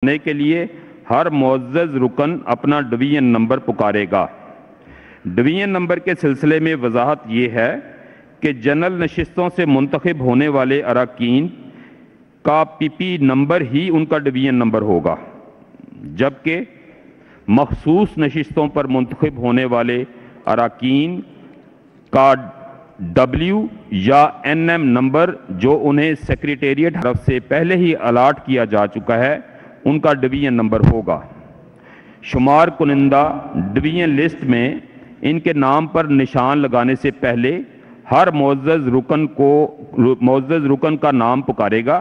करने के लिए हर मुअज़्ज़ज़ रुकन अपना डिवीजन नंबर पुकारेगा। डिवीजन नंबर के सिलसिले में वजाहत ये है कि जनरल नशिस्तों से मुंतखब होने वाले अरकान का पीपी नंबर ही उनका डिवीजन नंबर होगा, जबकि मखसूस नशिस्तों पर मुंतखब होने वाले अरकान का डब्ल्यू या एनएम नंबर जो उन्हें सेक्रेटेरिएट तरफ से पहले ही अलाट किया जा चुका है उनका डिवीजन नंबर होगा। शुमार कुनिंदा डिवीजन लिस्ट में इनके नाम पर निशान लगाने से पहले हर मुअज़्ज़ज़ रुकन का नाम पुकारेगा।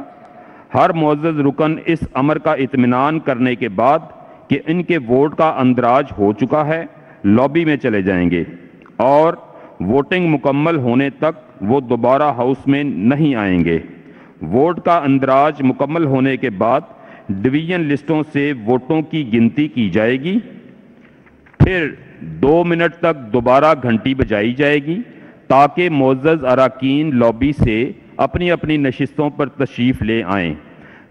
हर मुअज़्ज़ज़ रुकन इस अमर का इत्मीनान करने के बाद कि इनके वोट का अंदराज हो चुका है लॉबी में चले जाएंगे और वोटिंग मुकम्मल होने तक वो दोबारा हाउस में नहीं आएंगे। वोट का अंदराज मुकम्मल होने के बाद डिवीजन लिस्टों से वोटों की गिनती की जाएगी। फिर 2 मिनट तक दोबारा घंटी बजाई जाएगी ताकि मुअज़्ज़ज़ अरकान लॉबी से अपनी अपनी नशिस्तों पर तशरीफ़ ले आएं।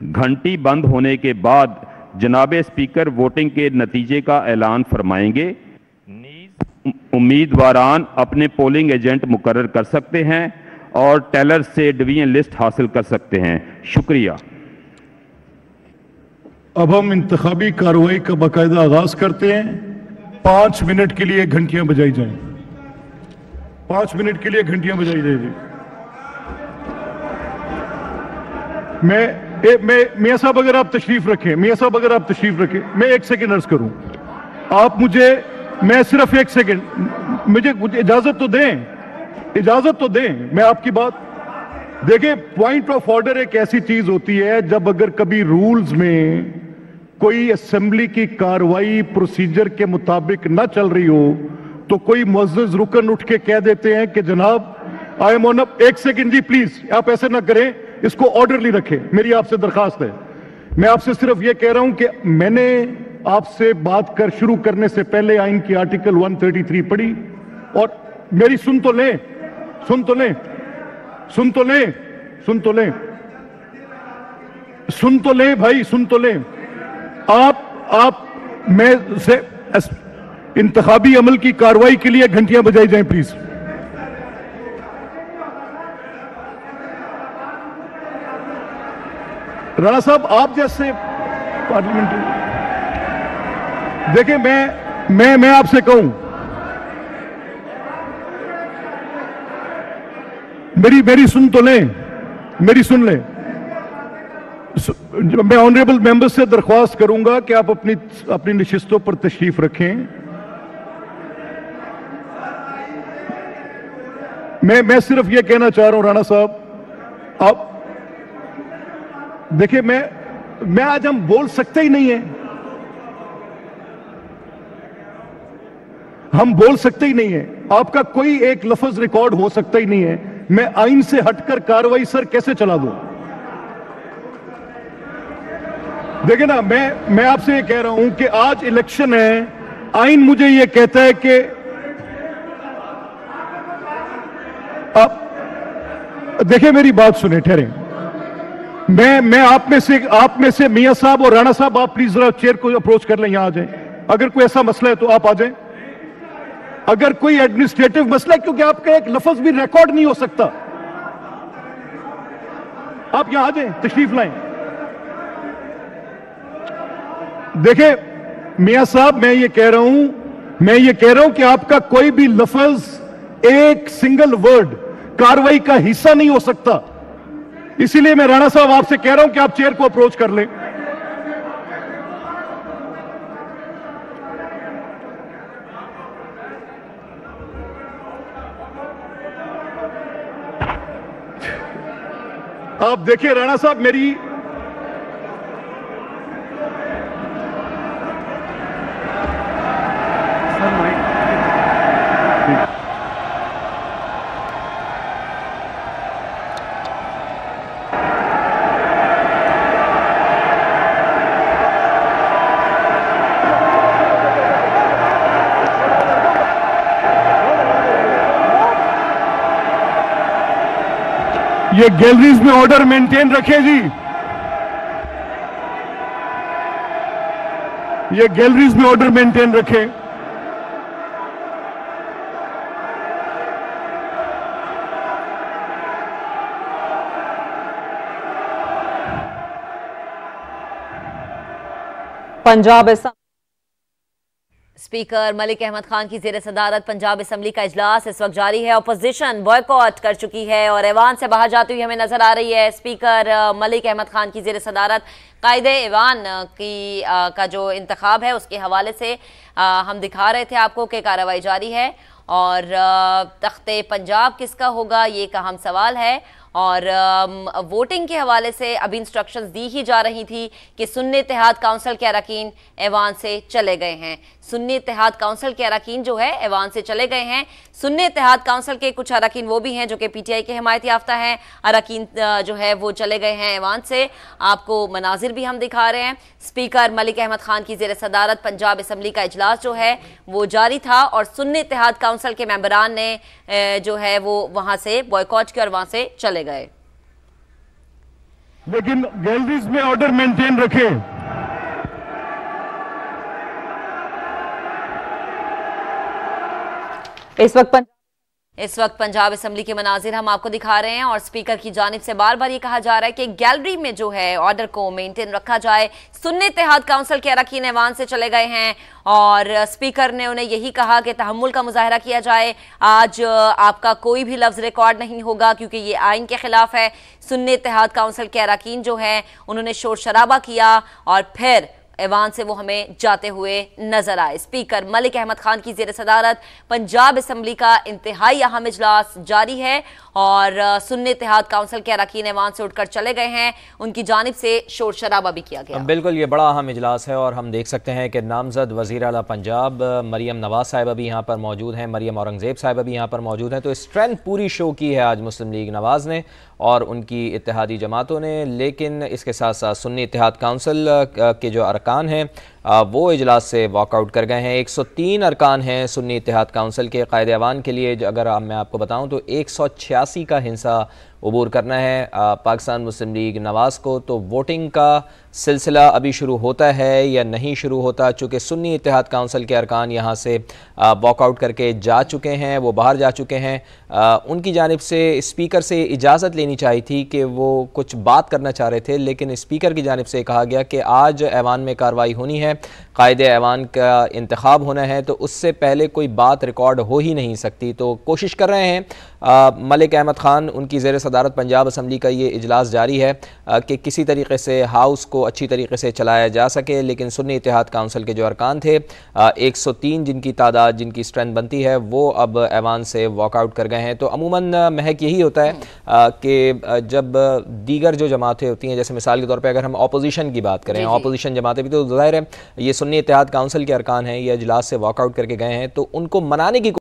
घंटी बंद होने के बाद जनाब स्पीकर वोटिंग के नतीजे का ऐलान फरमाएंगे। नीज़ उम्मीदवारान अपने पोलिंग एजेंट मुकर्रर कर सकते हैं और टेलर से डिवीजन लिस्ट हासिल कर सकते हैं। शुक्रिया। अब हम इंतखाबी कार्रवाई का बाकायदा आगाज करते हैं। 5 मिनट के लिए घंटियां बजाई जाएं। 5 मिनट के लिए घंटियां बजाई जाएगी। मियां साहब अगर आप तशरीफ रखें, मियां साहब अगर आप तशरीफ रखें, मैं 1 सेकेंड अर्ज करूं। आप मैं सिर्फ 1 सेकेंड, मुझे इजाजत तो दें, इजाजत तो दें। मैं आपकी बात देखिए, पॉइंट ऑफ ऑर्डर एक ऐसी चीज होती है जब अगर कभी रूल्स में कोई असेंबली की कार्रवाई प्रोसीजर के मुताबिक ना चल रही हो तो कोई मुअज़्ज़ज़ रुकन उठ के कह देते हैं कि जनाब आई एम ऑन। 1 सेकेंड जी प्लीज, आप ऐसे ना करें, इसको ऑर्डरली रखें। मेरी आपसे दरखास्त है। मैं आपसे सिर्फ यह कह रहा हूं कि मैंने आपसे बात कर शुरू करने से पहले आइन की आर्टिकल 133 पढ़ी और मेरी सुन तो लें, सुन तो लें, सुन तो लें, सुन तो लें, सुन तो लें भाई, सुन तो लें। आप मैं से इंतखाबी अमल की कार्रवाई के लिए घंटियां बजाई जाएं प्लीज। राणा साहब आप जैसे पार्लियामेंट्री, देखिए मैं आपसे कहूं, मेरी सुन तो लें, मेरी सुन लें। मैं ऑनरेबल मेंबर से दरख्वास्त करूंगा कि आप अपनी नशिस्तों पर तशरीफ रखें। मैं सिर्फ यह कहना चाह रहा हूं राणा साहब, आप देखिए, मैं आज हम बोल सकते ही नहीं है, हम बोल सकते ही नहीं है। आपका कोई एक लफ्ज रिकॉर्ड हो सकता ही नहीं है। मैं आइन से हटकर कार्रवाई सर कैसे चला दूं? देखिए ना, मैं आपसे ये कह रहा हूं कि आज इलेक्शन है, आइन मुझे ये कहता है कि आप देखिए, मेरी बात सुने, ठहरे। मैं आप में से मियां साहब और राणा साहब, आप प्लीज जरा चेयर को अप्रोच कर लें, यहां आ जाएं। अगर कोई ऐसा मसला है तो आप आ जाएं। अगर कोई एडमिनिस्ट्रेटिव मसला है, क्योंकि आपका एक लफ्ज भी रिकॉर्ड नहीं हो सकता, आप यहां आ जाएं, तशरीफ लाएं। देखिए मियां साहब, मैं ये कह रहा हूं कि आपका कोई भी लफ्ज, एक सिंगल वर्ड कार्रवाई का हिस्सा नहीं हो सकता। इसीलिए मैं राणा साहब आपसे कह रहा हूं कि आप चेयर को अप्रोच कर लें। आप देखिए राणा साहब, मेरी ये गैलरीज में ऑर्डर मेंटेन रखें जी। ये गैलरीज में ऑर्डर मेंटेन रखें। पंजाब स्पीकर मलिक अहमद खान की जेर सदारत पंजाब असम्बली का इजलास इस वक्त जारी है। अपोजिशन बॉयकॉट कर चुकी है और ऐवान से बाहर जाती हुई हमें नजर आ रही है। स्पीकर मलिक अहमद खान की जेर सदारत कायदे ऐवान की का जो इंतखाब है उसके हवाले से हम दिखा रहे थे आपको कि कार्रवाई जारी है और तख्ते पंजाब किसका होगा ये एक अहम सवाल है। और वोटिंग के हवाले से अभी इंस्ट्रक्शंस दी ही जा रही थी कि सुन्नी इत्तेहाद काउंसिल के अरकान ऐवान से चले गए हैं। सुन्नी इत्तेहाद काउंसिल के अरकान जो है ऐवान से चले गए हैं। सुन्नी इत्तेहाद काउंसिल के कुछ अरकान वो भी हैं जो कि पीटीआई के हिमायत याफ्ता हैं। अरकान जो है वो चले गए हैं ऐवान से। आपको मनाजिर भी हम दिखा रहे हैं। स्पीकर मलिक अहमद खान की जेर सदारत पंजाब असम्बली का इजलास जो है वो जारी था और सुन्नी इत्तेहाद काउंसिल के मेंबरान ने जो है वो वहां से बॉयकॉट किया और वहां से चले गए। लेकिन गैलरीज में ऑर्डर मेंटेन रखें। इस वक्त पंजाब असम्बली के मनाजिर हम आपको दिखा रहे हैं और स्पीकर की जानिब से बार बार ये कहा जा रहा है कि गैलरी में जो है ऑर्डर को मेंटेन रखा जाए। सुन्नी इत्तेहाद काउंसिल के अरकान ऐवान से चले गए हैं और स्पीकर ने उन्हें यही कहा कि तहम्मुल का मुजाहरा किया जाए। आज आपका कोई भी लफ्ज़ रिकॉर्ड नहीं होगा क्योंकि ये आइन के खिलाफ है। सुन्नी इत्तेहाद काउंसिल के अरकान जो है उन्होंने शोर शराबा किया और फिर ऐवान से वो हमें जाते हुए नजर आए। स्पीकर मलिक अहमद खान की जेर सदारत पंजाब असम्बली का इंतहाई अहम इजलास जारी है और सुन्नी इत्तेहाद काउंसिल के अरकान ऐवान से उठकर चले गए हैं। उनकी जानिब से शोर शराबा भी किया गया। बिल्कुल, ये बड़ा अहम इजलास है और हम देख सकते हैं कि नामजद वज़ीर आला पंजाब मरियम नवाज साहिबा भी यहाँ पर मौजूद हैं, मरियम औरंगज़ेब साहिबा भी यहाँ पर मौजूद हैं। तो स्ट्रेंथ पूरी शो की है आज मुस्लिम लीग नवाज़ ने और उनकी इत्तेहादी जमातों ने। लेकिन इसके साथ साथ सुन्नी इत्तेहाद काउंसिल के जो अरकान हैं वो इजलास से वॉकआउट कर गए हैं। 103 अरकान हैं सुन्नी इत्तेहाद काउंसिल के कायदे ऐवान के लिए। अगर मैं आपको बताऊं तो 186 का हिस्सा अबूर करना है पाकिस्तान मुस्लिम लीग नवाज़ को। तो वोटिंग का सिलसिला अभी शुरू होता है या नहीं शुरू होता, चूँकि सुन्नी इत्तेहाद काउंसिल के अरकान यहाँ से वॉकआउट करके जा चुके हैं, वो बाहर जा चुके हैं। उनकी जानिब से स्पीकर से इजाज़त लेनी चाहिए थी कि वो कुछ बात करना चाह रहे थे, लेकिन स्पीकर की जानिब से कहा गया कि आज ऐवान में कार्रवाई होनी है, कायदे ऐवान का इंतखाब होना है, तो उससे पहले कोई बात रिकॉर्ड हो ही नहीं सकती। तो कोशिश कर रहे हैं मलिक अहमद खान, उनकी ज़ेर सदारत पंजाब असम्बली का ये इजलास जारी है कि किसी तरीके से हाउस को अच्छी तरीके से चलाया जा सके। लेकिन सुन्नी इत्तेहाद काउंसिल के जो अरकान थे 103 जिनकी तादाद, जिनकी स्ट्रेंथ बनती है, वो अब ऐवान से वॉकआउट कर गए हैं। तो अमूमन महक यही होता है कि जब दीगर जो जमातें होती हैं, जैसे मिसाल के तौर पर अगर हम अपोजिशन की बात करें, अपोजिशन जमातें भी, तो ज़ाहिर है ये सुन्नी इत्तेहाद काउंसिल के अरकान हैं, ये इजलास से वॉकआउट करके गए हैं, तो उनको मनाने की